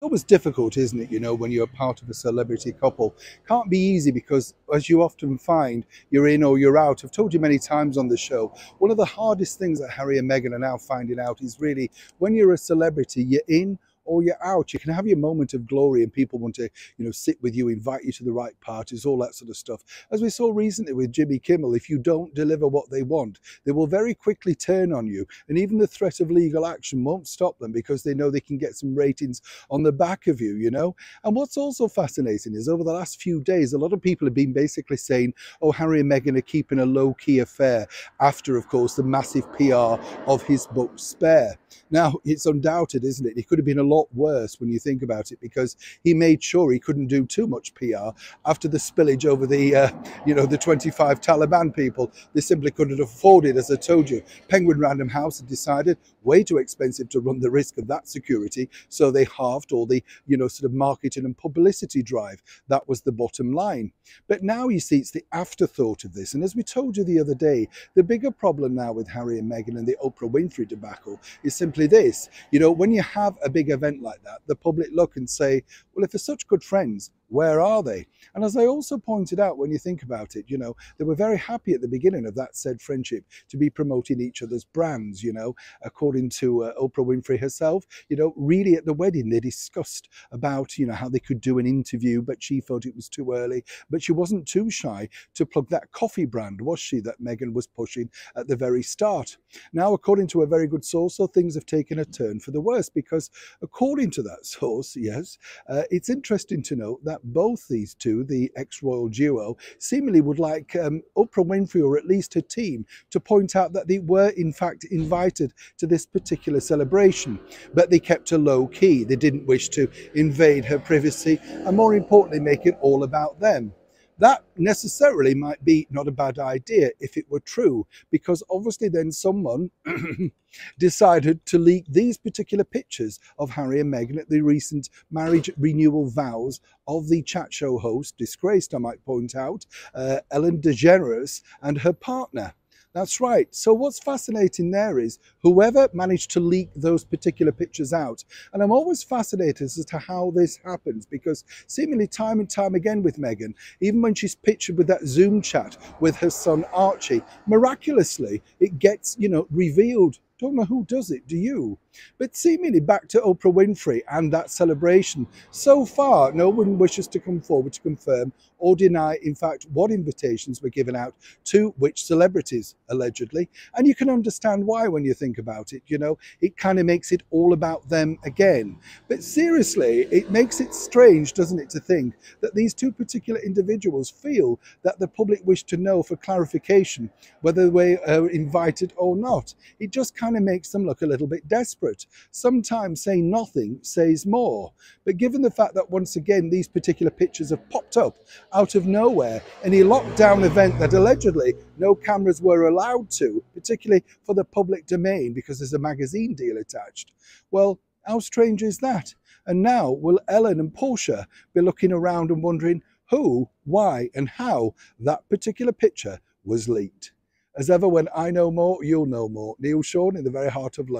Always difficult, isn't it? When you're part of a celebrity couple, can't be easy because, as you often find, you're in or you're out. I've told you many times on the show, one of the hardest things that Harry and Meghan are now finding out is really when you're a celebrity, you're in or you're out. You can have your moment of glory and people want to, sit with you, invite you to the right parties, all that sort of stuff. As we saw recently with Jimmy Kimmel, if you don't deliver what they want, they will very quickly turn on you. And even the threat of legal action won't stop them because they know they can get some ratings on the back of you. And what's also fascinating is over the last few days, a lot of people have been basically saying, oh, Harry and Meghan are keeping a low-key affair after, of course, the massive PR of his book Spare. Now, it's undoubted, isn't it? It could have been a lot worse when you think about it, because he made sure he couldn't do too much PR after the spillage over the 25 Taliban people. They simply couldn't afford it, as I told you. Penguin Random House had decided way too expensive to run the risk of that security, so they halved all the, sort of marketing and publicity drive. That was the bottom line. But now you see it's the afterthought of this. And as we told you the other day, the bigger problem now with Harry and Meghan and the Oprah Winfrey debacle is simply this. When you have a big event like that, the public look and say, well, if they're such good friends, where are they? And as I also pointed out, when you think about it, they were very happy at the beginning of that said friendship to be promoting each other's brands, according to Oprah Winfrey herself. Really at the wedding, they discussed about, how they could do an interview, but she thought it was too early. But she wasn't too shy to plug that coffee brand, was she, that Meghan was pushing at the very start. Now, according to a very good source, so things have taken a turn for the worse, because according to that source, yes, it's interesting to note that both these two, the ex-royal duo, seemingly would like Oprah Winfrey, or at least her team, to point out that they were in fact invited to this particular celebration, but they kept a low key. They didn't wish to invade her privacy and, more importantly, make it all about them. That necessarily might be not a bad idea if it were true, because obviously then someone decided to leak these particular pictures of Harry and Meghan at the recent marriage renewal vows of the chat show host, disgraced I might point out, Ellen DeGeneres, and her partner. That's right. So what's fascinating there is whoever managed to leak those particular pictures out. And I'm always fascinated as to how this happens, because seemingly time and time again with Meghan, even when she's pictured with that Zoom chat with her son Archie, miraculously it gets, revealed. Don't know who does it, do you? But seemingly back to Oprah Winfrey and that celebration. So far, no one wishes to come forward to confirm or deny, in fact, what invitations were given out to which celebrities, allegedly. And you can understand why when you think about it. It kind of makes it all about them again. But seriously, it makes it strange, doesn't it, to think that these two particular individuals feel that the public wish to know for clarification whether they were invited or not. It just kind of makes them look a little bit desperate. Sometimes saying nothing says more. But given the fact that once again these particular pictures have popped up out of nowhere in a lockdown event that allegedly no cameras were allowed to, particularly for the public domain because there's a magazine deal attached, well, how strange is that? And now will Ellen and Portia be looking around and wondering who, why and how that particular picture was leaked? As ever, when I know more, you'll know more. Neil Sean in the very heart of London.